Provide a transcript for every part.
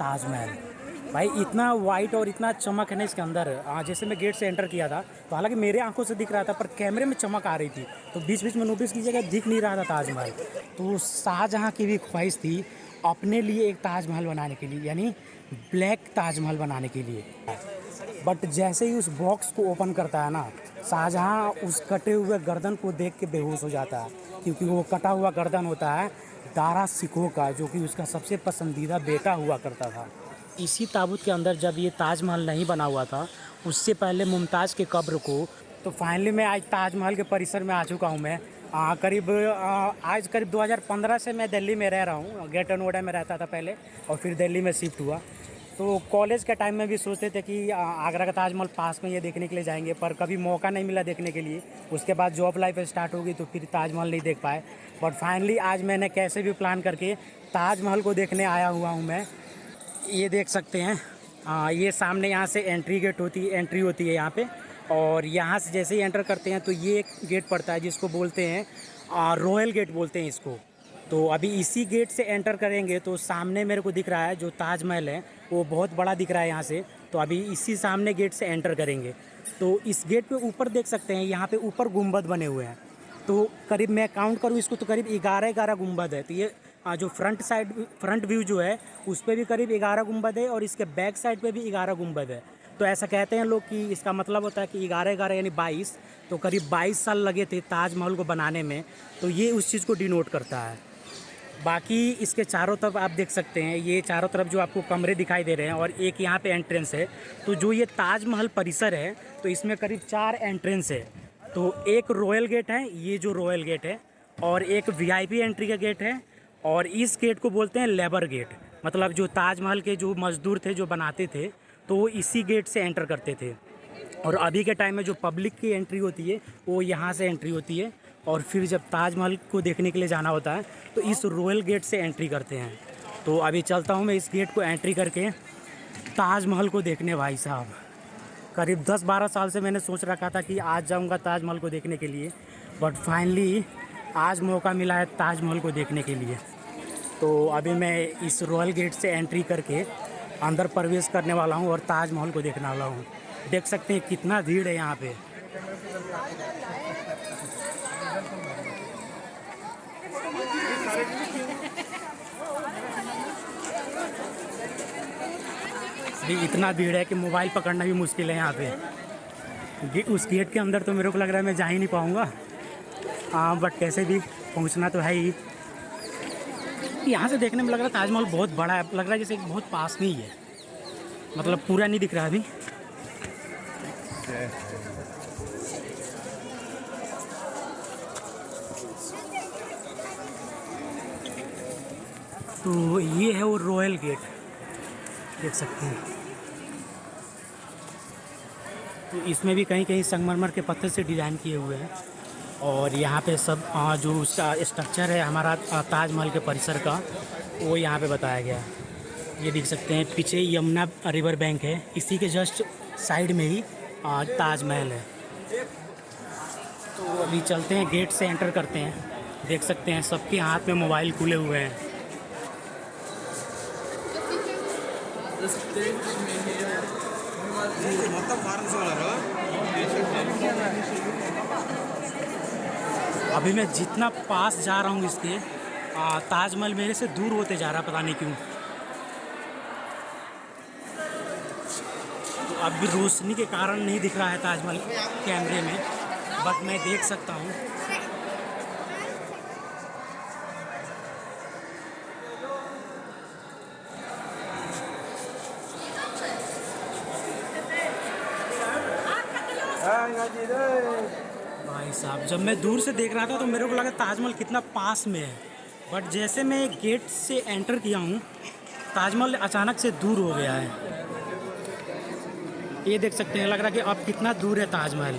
ताजमहल। भाई इतना वाइट और इतना चमक है ना इसके अंदर। जैसे मैं गेट से एंटर किया था तो हालांकि मेरे आंखों से दिख रहा था पर कैमरे में चमक आ रही थी, तो बीच बीच में नोटिस कीजिएगा दिख नहीं रहा था ताजमहल। तो शाहजहाँ की भी ख्वाहिश थी अपने लिए एक ताजमहल बनाने के लिए, यानी ब्लैक ताजमहल बनाने के लिए। बट जैसे ही उस बॉक्स को ओपन करता है ना, शाहजहाँ उस कटे हुए गर्दन को देख के बेहोश हो जाता है, क्योंकि वो कटा हुआ गर्दन होता है दारा शिकोह का, जो कि उसका सबसे पसंदीदा बेटा हुआ करता था। इसी ताबूत के अंदर जब ये ताजमहल नहीं बना हुआ था, उससे पहले मुमताज़ के कब्र को, तो फाइनली मैं आज ताजमहल के परिसर में आ चुका हूँ। मैं आज करीब 2015 से मैं दिल्ली में रह रहा हूँ। ग्रेटर नोएडा में रहता था पहले और फिर दिल्ली में शिफ्ट हुआ। तो कॉलेज के टाइम में भी सोचते थे कि आगरा का ताजमहल पास में ये देखने के लिए जाएंगे, पर कभी मौका नहीं मिला देखने के लिए। उसके बाद जॉब लाइफ स्टार्ट हो गई तो फिर ताजमहल नहीं देख पाए। बट फाइनली आज मैंने कैसे भी प्लान करके ताजमहल को देखने आया हुआ हूँ मैं। ये देख सकते हैं, ये सामने यहाँ से एंट्री होती है यहाँ पे, और यहाँ से जैसे ही एंटर करते हैं तो ये एक गेट पड़ता है जिसको बोलते हैं रॉयल गेट बोलते हैं इसको। तो अभी इसी गेट से एंटर करेंगे तो सामने मेरे को दिख रहा है जो ताजमहल है वो बहुत बड़ा दिख रहा है यहाँ से। तो अभी इसी सामने गेट से एंटर करेंगे तो इस गेट पे ऊपर देख सकते हैं, यहाँ पे ऊपर गुंबद बने हुए हैं। तो करीब मैं काउंट करूँ इसको तो करीब 11 गुंबद है। तो ये जो फ्रंट व्यू जो है उस पर भी करीब 11 गुंबद है और इसके बैक साइड पे भी 11 गुंबद है। तो ऐसा कहते हैं लोग कि इसका मतलब होता है कि 11 यानी 22, तो करीब 22 साल लगे थे ताजमहल को बनाने में। तो ये उस चीज़ को डिनोट करता है। बाकी इसके चारों तरफ आप देख सकते हैं, ये चारों तरफ जो आपको कमरे दिखाई दे रहे हैं और एक यहाँ पे एंट्रेंस है। तो जो ये ताजमहल परिसर है तो इसमें करीब 4 एंट्रेंस है। तो एक रॉयल गेट है, ये जो रॉयल गेट है, और एक वीआईपी एंट्री का गेट है, और इस गेट को बोलते हैं लेबर गेट। मतलब जो ताजमहल के जो मज़दूर थे जो बनाते थे तो वो इसी गेट से एंटर करते थे। और अभी के टाइम में जो पब्लिक की एंट्री होती है वो यहाँ से एंट्री होती है, और फिर जब ताजमहल को देखने के लिए जाना होता है तो इस रॉयल गेट से एंट्री करते हैं। तो अभी चलता हूँ मैं इस गेट को एंट्री करके ताजमहल को देखने। भाई साहब करीब 10-12 साल से मैंने सोच रखा था कि आज जाऊँगा ताजमहल को देखने के लिए, बट फाइनली आज मौका मिला है ताजमहल को देखने के लिए। तो अभी मैं इस रॉयल गेट से एंट्री करके अंदर प्रवेश करने वाला हूँ और ताजमहल को देखने वाला हूँ। देख सकते हैं कितना भीड़ है यहाँ पे। भी इतना भीड़ है कि मोबाइल पकड़ना भी मुश्किल है यहाँ पे। उस गेट के अंदर तो मेरे को लग रहा है मैं जा ही नहीं पाऊँगा। बट कैसे भी पहुँचना तो है ही। यहाँ से देखने में लग रहा है ताजमहल बहुत बड़ा है, लग रहा है जैसे बहुत पास में ही है, मतलब पूरा नहीं दिख रहा अभी। तो ये है वो रॉयल गेट, देख सकते हैं। तो इसमें भी कहीं कहीं संगमरमर के पत्थर से डिज़ाइन किए हुए हैं, और यहाँ पे सब जो उसका स्ट्रक्चर है हमारा ताजमहल के परिसर का वो यहाँ पे बताया गया है। ये देख सकते हैं पीछे यमुना रिवर बैंक है, इसी के जस्ट साइड में ही ताजमहल है। तो अभी चलते हैं गेट से एंटर करते हैं। देख सकते हैं सबके हाथ में मोबाइल खुले हुए हैं। अभी मैं जितना पास जा रहा हूँ इसके ताजमहल मेरे से दूर होते जा रहा, पता नहीं क्यों। तो अब भी रोशनी के कारण नहीं दिख रहा है ताजमहल कैमरे में, बट मैं देख सकता हूँ। भाई साहब जब मैं दूर से देख रहा था तो मेरे को लगा ताजमहल कितना पास में है, बट जैसे मैं गेट से एंटर किया हूँ ताजमहल अचानक से दूर हो गया है। ये देख सकते हैं, लग रहा है कि अब कितना दूर है ताजमहल।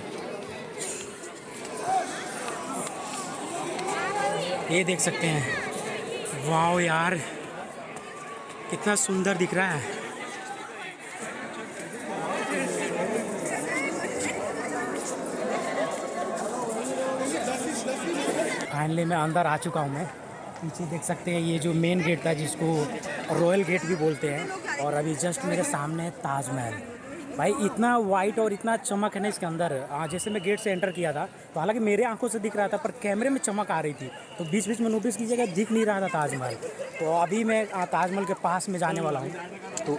ये देख सकते हैं, वाह यार कितना सुंदर दिख रहा है। फाइनली मैं अंदर आ चुका हूँ। मैं पीछे देख सकते हैं ये जो मेन गेट था जिसको रॉयल गेट भी बोलते हैं। और अभी जस्ट मेरे सामने है ताजमहल। भाई इतना वाइट और इतना चमक है ना इसके अंदर। जैसे मैं गेट से एंटर किया था तो हालांकि मेरे आंखों से दिख रहा था पर कैमरे में चमक आ रही थी, तो बीच बीच में नोटिस कीजिएगा दिख नहीं रहा था ताजमहल। तो अभी मैं ताजमहल के पास में जाने वाला हूँ। तो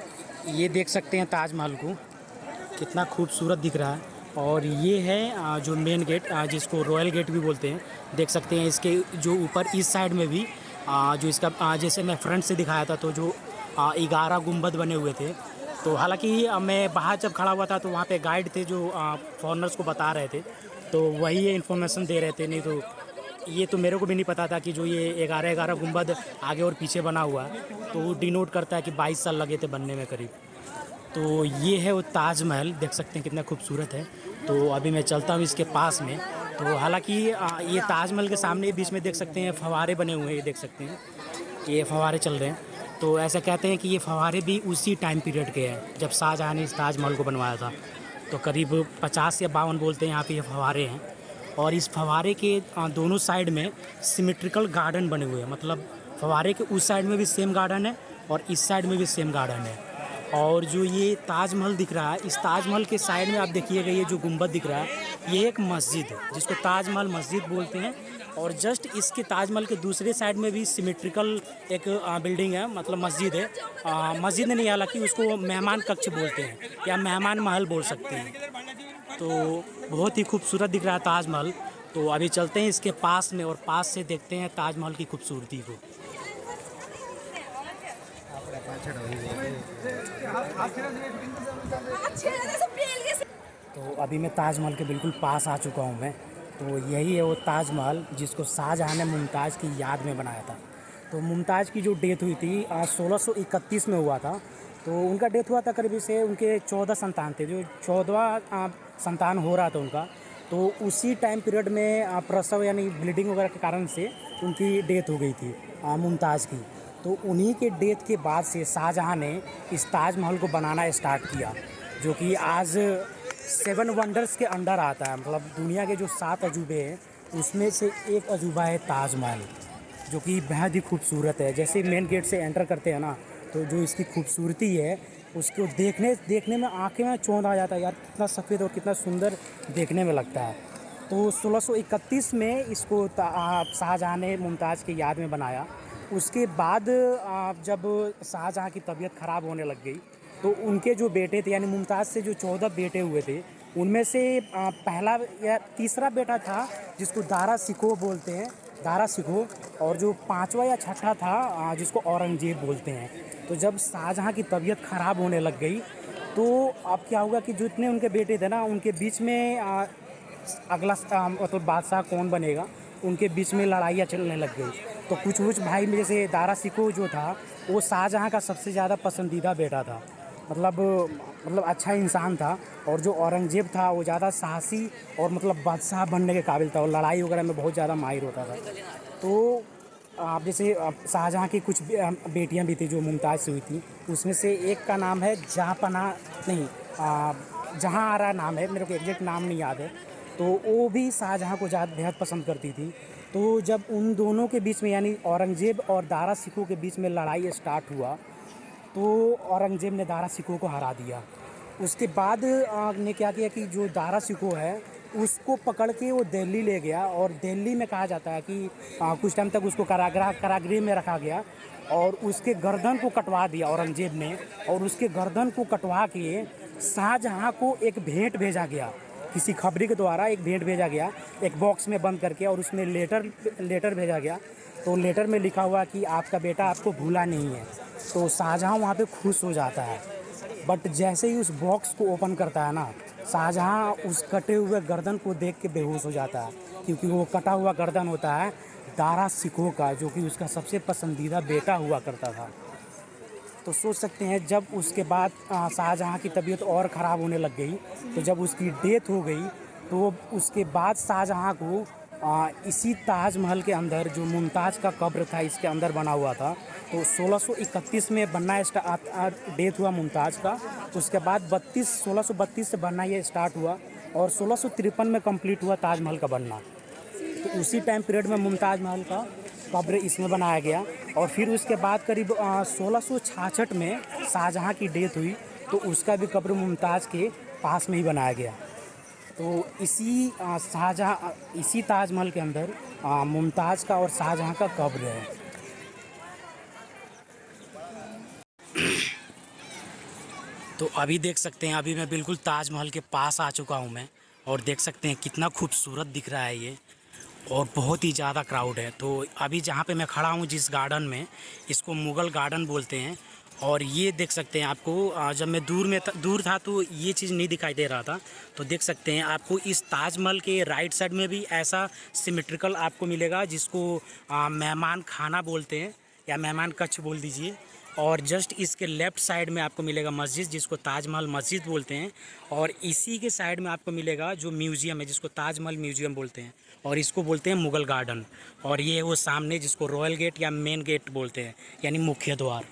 ये देख सकते हैं ताजमहल को, कितना खूबसूरत दिख रहा है। और ये है जो मेन गेट, जिसको रॉयल गेट भी बोलते हैं। देख सकते हैं इसके जो ऊपर इस साइड में भी जो इसका जैसे मैं फ्रंट से दिखाया था तो जो 11 गुंबद बने हुए थे। तो हालांकि मैं बाहर जब खड़ा हुआ था तो वहाँ पे गाइड थे जो फॉरनर्स को बता रहे थे, तो वही ये इन्फॉर्मेशन दे रहे थे। नहीं तो ये तो मेरे को भी नहीं पता था कि जो ये 11 गुंबद आगे और पीछे बना हुआ है तो वो डिनोट करता है कि 22 साल लगे थे बनने में करीब। तो ये है वो ताजमहल, देख सकते हैं कितना खूबसूरत है। तो अभी मैं चलता हूँ इसके पास में। तो हालांकि ये ताजमहल के सामने बीच में देख सकते हैं फव्वारे बने हुए हैं, ये देख सकते हैं ये फव्वारे चल रहे हैं। तो ऐसा कहते हैं कि ये फव्वारे भी उसी टाइम पीरियड के हैं जब शाहजहाँ ने इस ताजमहल को बनवाया था। तो करीब 50 या 52 बोलते हैं यहाँ पे ये फव्वारे हैं। और इस फव्वारे के दोनों साइड में सिमेट्रिकल गार्डन बने हुए हैं, मतलब फव्वारे के उस साइड में भी सेम गार्डन है और इस साइड में भी सेम गार्डन है। और जो ये ताजमहल दिख रहा है, इस ताजमहल के साइड में आप देखिएगा ये जो गुंबद दिख रहा है ये एक मस्जिद है जिसको ताजमहल मस्जिद बोलते हैं। और जस्ट इसके ताजमहल के दूसरे साइड में भी सिमेट्रिकल एक बिल्डिंग है, मतलब मस्जिद है। मस्जिद नहीं, हालांकि उसको मेहमान कक्ष बोलते हैं या मेहमान महल बोल सकते हैं। तो बहुत ही खूबसूरत दिख रहा है ताजमहल। तो अभी चलते हैं इसके पास में और पास से देखते हैं ताजमहल की खूबसूरती को। तो अभी मैं ताजमहल के बिल्कुल पास आ चुका हूँ मैं। तो यही है वो ताजमहल जिसको शाहजहाँ ने मुमताज़ की याद में बनाया था। तो मुमताज़ की जो डेथ हुई थी 1631 में हुआ था। तो उनका डेथ हुआ था करीब से उनके 14 संतान थे, जो 14वां संतान हो रहा था उनका। तो उसी टाइम पीरियड में प्रसव यानी ब्लीडिंग वगैरह के कारण से उनकी डेथ हो गई थी मुमताज़ की। तो उन्हीं के डेथ के बाद से शाहजहाँ ने इस ताजमहल को बनाना स्टार्ट किया, जो कि आज 7 वंडर्स के अंडर आता है। मतलब दुनिया के जो 7 अजूबे हैं उसमें से एक अजूबा है ताजमहल, जो कि बेहद ही खूबसूरत है। जैसे मेन गेट से एंटर करते हैं ना, तो जो इसकी खूबसूरती है उसको देखने में आंखें में चौंध आ जाता है यार, कितना सफ़ेद और कितना सुंदर देखने में लगता है। तो 1631 में इसको शाहजहाँ ने मुमताज़ की याद में बनाया। उसके बाद जब शाहजहाँ की तबीयत ख़राब होने लग गई तो उनके जो बेटे थे, यानी मुमताज़ से जो 14 बेटे हुए थे, उनमें से पहला या तीसरा बेटा था जिसको दारा शिकोह बोलते हैं, दारा शिकोह। और जो 5वां या 6ठा था जिसको औरंगज़ेब बोलते हैं। तो जब शाहजहाँ की तबीयत ख़राब होने लग गई तो अब क्या हुआ कि जितने उनके बेटे थे ना, उनके बीच में अगला मतलब बादशाह कौन बनेगा, उनके बीच में लड़ाइयाँ चलने लग गई। तो कुछ भाई में जैसे दारा शिकोह जो था वो शाहजहाँ का सबसे ज़्यादा पसंदीदा बेटा था, मतलब अच्छा इंसान था। और जो औरंगज़ेब था वो ज़्यादा साहसी और मतलब बादशाह बनने के काबिल था और लड़ाई वगैरह में बहुत ज़्यादा माहिर होता था। तो आप जैसे शाहजहाँ की कुछ बेटियां भी थी जो मुमताज़ से हुई थी, उसमें से एक का नाम है जहाँपनाह, नहीं जहाँ आरा नाम है, मेरे को एग्जैक्ट नाम नहीं याद है। तो वो भी शाहजहाँ को ज़्यादा बेहद पसंद करती थी। तो जब उन दोनों के बीच में यानी औरंगज़ेब और दारा शिकोह के बीच में लड़ाई स्टार्ट हुआ तो औरंगज़ेब ने दारा शिकोह को हरा दिया। उसके बाद ने क्या किया कि जो दारा शिकोह है उसको पकड़ के वो दिल्ली ले गया। और दिल्ली में कहा जाता है कि कुछ टाइम तक उसको कारागृह में रखा गया और उसके गर्दन को कटवा दिया औरंगज़ेब ने। और उसके गर्दन को कटवा के शाहजहाँ को एक भेंट भेजा गया, किसी खबरी के द्वारा एक भेंट भेजा गया एक बॉक्स में बंद करके, और उसमें लेटर भेजा गया। तो लेटर में लिखा हुआ कि आपका बेटा आपको भूला नहीं है। तो शाहजहाँ वहाँ पे खुश हो जाता है। बट जैसे ही उस बॉक्स को ओपन करता है ना, शाहजहाँ उस कटे हुए गर्दन को देख के बेहोश हो जाता है, क्योंकि वो कटा हुआ गर्दन होता है दारा शिकोह का, जो कि उसका सबसे पसंदीदा बेटा हुआ करता था। तो सोच सकते हैं जब उसके बाद शाहजहाँ की तबीयत और ख़राब होने लग गई, तो जब उसकी डेथ हो गई तो उसके बाद शाहजहाँ को इसी ताजमहल के अंदर जो मुमताज़ का कब्र था इसके अंदर बना हुआ था। तो 1631 में बनना डेथ हुआ मुमताज़ का। उसके बाद 1632 से बनना ये स्टार्ट हुआ और 1653 में कंप्लीट हुआ ताजमहल का बनना। तो उसी टाइम पीरियड में मुमताज़ महल का कब्र इसमें बनाया गया। और फिर उसके बाद करीब 1666 में शाहजहाँ की डेथ हुई, तो उसका भी कब्र मुमताज़ के पास में ही बनाया गया। तो इसी शाहजहाँ इसी ताजमहल के अंदर मुमताज़ का और शाहजहाँ का कब्र है। तो अभी देख सकते हैं, अभी मैं बिल्कुल ताजमहल के पास आ चुका हूँ मैं, और देख सकते हैं कितना खूबसूरत दिख रहा है ये, और बहुत ही ज़्यादा क्राउड है। तो अभी जहाँ पे मैं खड़ा हूँ जिस गार्डन में, इसको मुग़ल गार्डन बोलते हैं। और ये देख सकते हैं आपको, जब मैं दूर था तो ये चीज़ नहीं दिखाई दे रहा था। तो देख सकते हैं आपको इस ताजमहल के राइट साइड में भी ऐसा सिमेट्रिकल आपको मिलेगा, जिसको मेहमान खाना बोलते हैं या मेहमान कक्ष बोल दीजिए। और जस्ट इसके लेफ़्ट साइड में आपको मिलेगा मस्जिद, जिसको ताजमहल मस्जिद बोलते हैं। और इसी के साइड में आपको मिलेगा जो म्यूज़ियम है, जिसको ताजमहल म्यूज़ियम बोलते हैं, और इसको बोलते हैं मुग़ल गार्डन। और ये वो सामने जिसको रॉयल गेट या मेन गेट बोलते हैं, यानी मुख्य द्वार।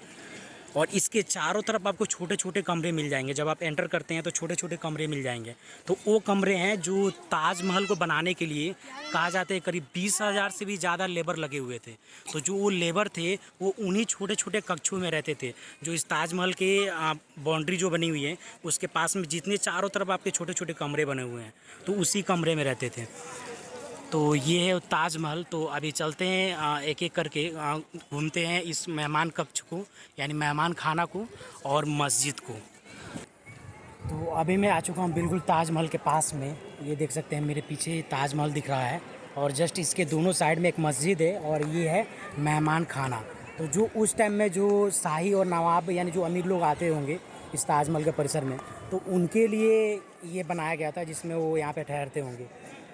और इसके चारों तरफ आपको छोटे छोटे कमरे मिल जाएंगे। जब आप एंटर करते हैं तो छोटे छोटे कमरे मिल जाएंगे। तो वो कमरे हैं जो ताजमहल को बनाने के लिए कहा जाता है करीब 20,000 से भी ज़्यादा लेबर लगे हुए थे। तो जो वो लेबर थे वो उन्हीं छोटे छोटे कक्षों में रहते थे, जो इस ताजमहल के बाउंड्री जो बनी हुई है उसके पास में जितने चारों तरफ आपके छोटे छोटे कमरे बने हुए हैं, तो उसी कमरे में रहते थे। तो ये है ताजमहल। तो अभी चलते हैं एक एक करके घूमते हैं इस मेहमान कक्ष को, यानी मेहमान खाना को, और मस्जिद को। तो अभी मैं आ चुका हूँ बिल्कुल ताजमहल के पास में। ये देख सकते हैं मेरे पीछे ताजमहल दिख रहा है, और जस्ट इसके दोनों साइड में एक मस्जिद है, और ये है मेहमान खाना। तो जो उस टाइम में जो शाही और नवाब यानी जो अमीर लोग आते होंगे इस ताजमहल के परिसर में, तो उनके लिए ये बनाया गया था, जिसमें वो यहाँ पे ठहरते होंगे।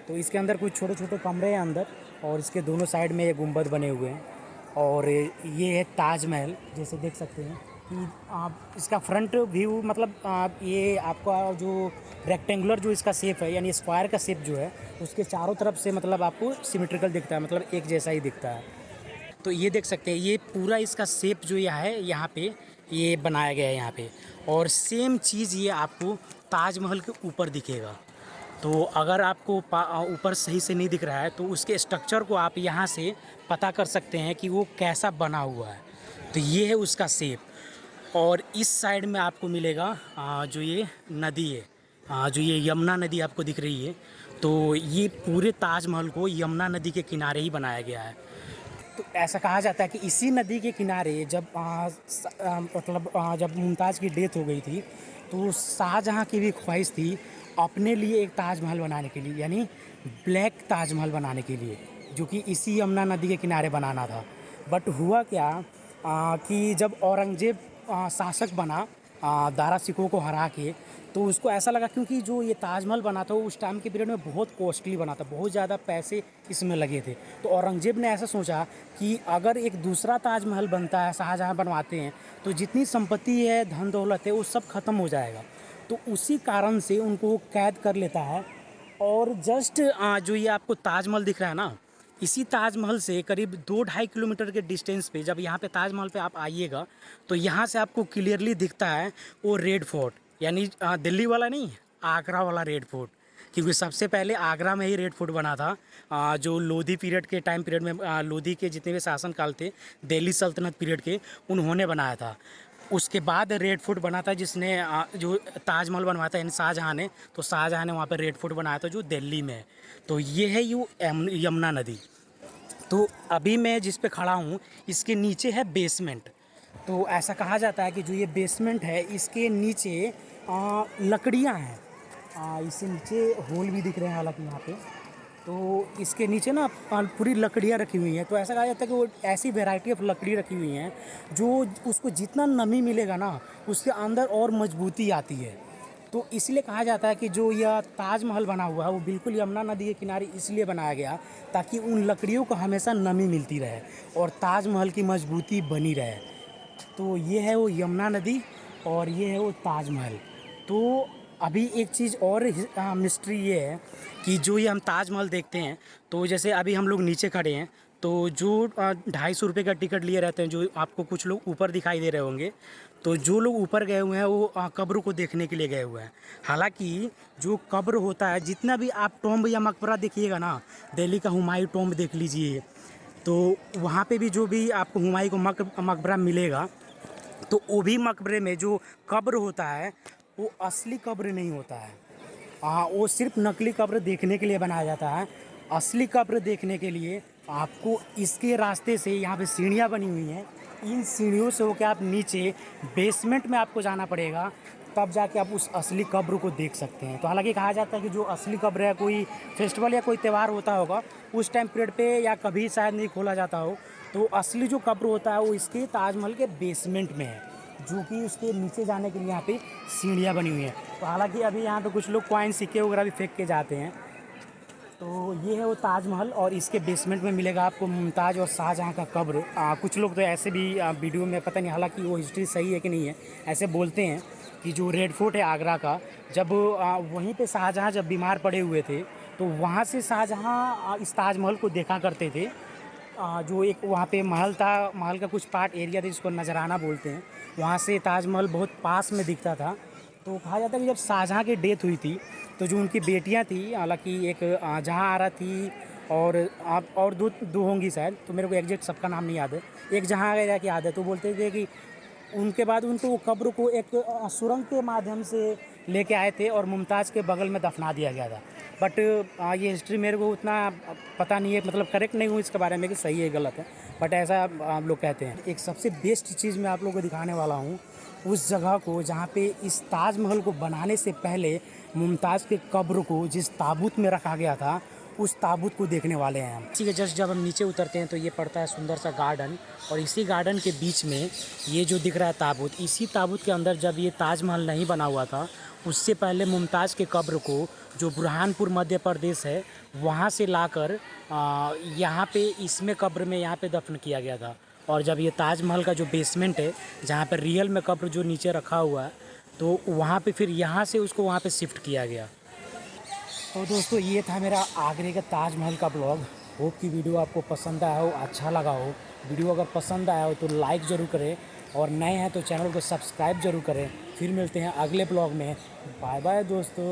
तो इसके अंदर कुछ छोटे छोटे कमरे हैं अंदर, और इसके दोनों साइड में ये गुंबद बने हुए हैं। और ये है ताजमहल, जैसे देख सकते हैं कि आप इसका फ्रंट व्यू, मतलब ये आपका जो रेक्टेंगुलर जो इसका शेप है, यानी स्क्वायर का शेप जो है, उसके चारों तरफ से मतलब आपको सिमेट्रिकल दिखता है, मतलब एक जैसा ही दिखता है। तो ये देख सकते हैं ये पूरा इसका शेप जो यह है यहाँ पे ये बनाया गया है यहाँ पे। और सेम चीज़ ये आपको ताजमहल के ऊपर दिखेगा। तो अगर आपको ऊपर सही से नहीं दिख रहा है तो उसके स्ट्रक्चर को आप यहाँ से पता कर सकते हैं कि वो कैसा बना हुआ है। तो ये है उसका शेप। और इस साइड में आपको मिलेगा जो ये नदी है, जो ये यमुना नदी आपको दिख रही है, तो ये पूरे ताजमहल को यमुना नदी के किनारे ही बनाया गया है। तो ऐसा कहा जाता है कि इसी नदी के किनारे जब जब मुमताज़ की डेथ हो गई थी, तो शाहजहाँ की भी ख्वाहिश थी अपने लिए एक ताजमहल बनाने के लिए, यानी ब्लैक ताजमहल बनाने के लिए, जो कि इसी यमुना नदी के किनारे बनाना था। बट हुआ क्या कि जब औरंगज़ेब शासक बना दारा सिकों को हरा के, तो उसको ऐसा लगा, क्योंकि जो ये ताजमहल बना था वो उस टाइम के पीरियड में बहुत कॉस्टली बना था, बहुत ज़्यादा पैसे इसमें लगे थे। तो औरंगज़ेब ने ऐसा सोचा कि अगर एक दूसरा ताजमहल बनता है, शाहजहाँ बनवाते हैं, तो जितनी संपत्ति है, धन दौलत है, वो सब ख़त्म हो जाएगा। तो उसी कारण से उनको कैद कर लेता है। और जस्ट जो ये आपको ताजमहल दिख रहा है ना, इसी ताजमहल से करीब 2-2.5 किलोमीटर के डिस्टेंस पे, जब यहाँ पे ताजमहल पे आप आइएगा, तो यहाँ से आपको क्लियरली दिखता है वो रेड फोर्ट, यानी दिल्ली वाला नहीं, आगरा वाला रेड फोर्ट। क्योंकि सबसे पहले आगरा में ही रेड फोर्ट बना था, जो लोधी पीरियड के टाइम पीरियड में, लोधी के जितने भी शासनकाल थे दिल्ली सल्तनत पीरियड के, उन्होंने बनाया था। उसके बाद रेड फोर्ट बना था, जिसने जो ताजमहल बनवाया था यानी शाहजहाँ ने, तो शाहजहाँ ने वहाँ पर रेड फोर्ट बनाया था जो दिल्ली में है। तो ये है यमुना नदी। तो अभी मैं जिस पे खड़ा हूँ इसके नीचे है बेसमेंट। तो ऐसा कहा जाता है कि जो ये बेसमेंट है इसके नीचे लकड़ियाँ हैं, इससे नीचे होल भी दिख रहे हैं हालांकि यहाँ पे। तो इसके नीचे ना पूरी लकड़ियाँ रखी हुई हैं। तो ऐसा कहा जाता है कि वो ऐसी वैरायटी ऑफ लकड़ी रखी हुई हैं जो उसको जितना नमी मिलेगा ना उसके अंदर और मजबूती आती है। तो इसलिए कहा जाता है कि जो यह ताजमहल बना हुआ है वो बिल्कुल यमुना नदी के किनारे इसलिए बनाया गया ताकि उन लकड़ियों को हमेशा नमी मिलती रहे और ताजमहल की मजबूती बनी रहे। तो ये है वो यमुना नदी और ये है वो ताजमहल। तो अभी एक चीज़ और मिस्ट्री ये है कि जो ये हम ताजमहल देखते हैं, तो जैसे अभी हम लोग नीचे खड़े हैं, तो जो 250 रुपये का टिकट लिए रहते हैं, जो आपको कुछ लोग ऊपर दिखाई दे रहे होंगे, तो जो लोग ऊपर गए हुए हैं वो कब्र को देखने के लिए गए हुए हैं। हालांकि जो कब्र होता है, जितना भी आप टॉम्ब या मकबरा देखिएगा ना, दिल्ली का हुमायूं टॉम्ब देख लीजिए तो वहाँ पे भी जो भी आपको हुमायूं का मकबरा मिलेगा, तो वो भी मकबरे में जो कब्र होता है वो असली कब्र नहीं होता है। हाँ, वो सिर्फ नकली कब्र देखने के लिए बनाया जाता है। असली कब्र देखने के लिए आपको इसके रास्ते से, यहाँ पे सीढ़ियाँ बनी हुई हैं, इन सीढ़ियों से होकर आप नीचे बेसमेंट में आपको जाना पड़ेगा, तब जाके आप उस असली कब्र को देख सकते हैं। तो हालांकि कहा जाता है कि जो असली कब्र है, कोई फेस्टिवल या कोई त्यौहार होता होगा उस टाइम पीरियड पे, या कभी शायद नहीं खोला जाता हो, तो असली जो कब्र होता है वो इसके ताजमहल के बेसमेंट में है, जो कि उसके नीचे जाने के लिए यहाँ पे सीढ़ियाँ बनी हुई हैं। तो हालांकि अभी यहाँ पे कुछ लोग कॉइन सिक्के वगैरह भी फेंक के जाते हैं। तो ये है वो ताजमहल, और इसके बेसमेंट में मिलेगा आपको मुमताज़ और शाहजहाँ का कब्र। कुछ लोग तो ऐसे भी वीडियो में, पता नहीं हालांकि वो हिस्ट्री सही है कि नहीं है, ऐसे बोलते हैं कि जो रेड फोर्ट है आगरा का, जब वहीं पे शाहजहाँ जब बीमार पड़े हुए थे, तो वहाँ से शाहजहाँ इस ताजमहल को देखा करते थे। जो एक वहाँ पे महल था, महल का कुछ पार्ट एरिया था जिसको नजराना बोलते हैं, वहाँ से ताजमहल बहुत पास में दिखता था। तो कहा जाता है कि जब शाहजहाँ की डेथ हुई थी, तो जो उनकी बेटियां थी, हालांकि एक जहाँ आरा थी, और आप और दो होंगी शायद, तो मेरे को एग्जैक्ट सबका नाम नहीं याद है, एक जहाँ आरा की याद है। तो बोलते थे कि उनके बाद उनको वो कब्र को एक सुरंग के माध्यम से लेके आए थे और मुमताज़ के बगल में दफना दिया गया था। बट ये हिस्ट्री मेरे को उतना पता नहीं है, मतलब करेक्ट नहीं हूँ इसके बारे में कि सही है गलत है, बट ऐसा आप लोग कहते हैं। एक सबसे बेस्ट चीज़ मैं आप लोगों को दिखाने वाला हूँ, उस जगह को जहाँ पे इस ताजमहल को बनाने से पहले मुमताज़ के कब्र को जिस ताबूत में रखा गया था, उस ताबूत को देखने वाले हैं हम। इसी के जस्ट जब हम नीचे उतरते हैं तो ये पड़ता है सुंदर सा गार्डन, और इसी गार्डन के बीच में ये जो दिख रहा है ताबूत, इसी ताबूत के अंदर जब ये ताजमहल नहीं बना हुआ था, उससे पहले मुमताज़ के कब्र को, जो बुरहानपुर मध्य प्रदेश है, वहाँ से लाकर यहाँ पे इसमें कब्र में यहाँ पे दफन किया गया था। और जब ये ताजमहल का जो बेसमेंट है, जहाँ पर रियल में कब्र जो नीचे रखा हुआ है, तो वहाँ पे फिर यहाँ से उसको वहाँ पे शिफ्ट किया गया। तो दोस्तों, ये था मेरा आगरे का ताजमहल का ब्लॉग। होप कि वीडियो आपको पसंद आया हो, अच्छा लगा हो। वीडियो अगर पसंद आया हो तो लाइक ज़रूर करें, और नए हैं तो चैनल को सब्सक्राइब ज़रूर करें। फिर मिलते हैं अगले ब्लॉग में। बाय बाय दोस्तों।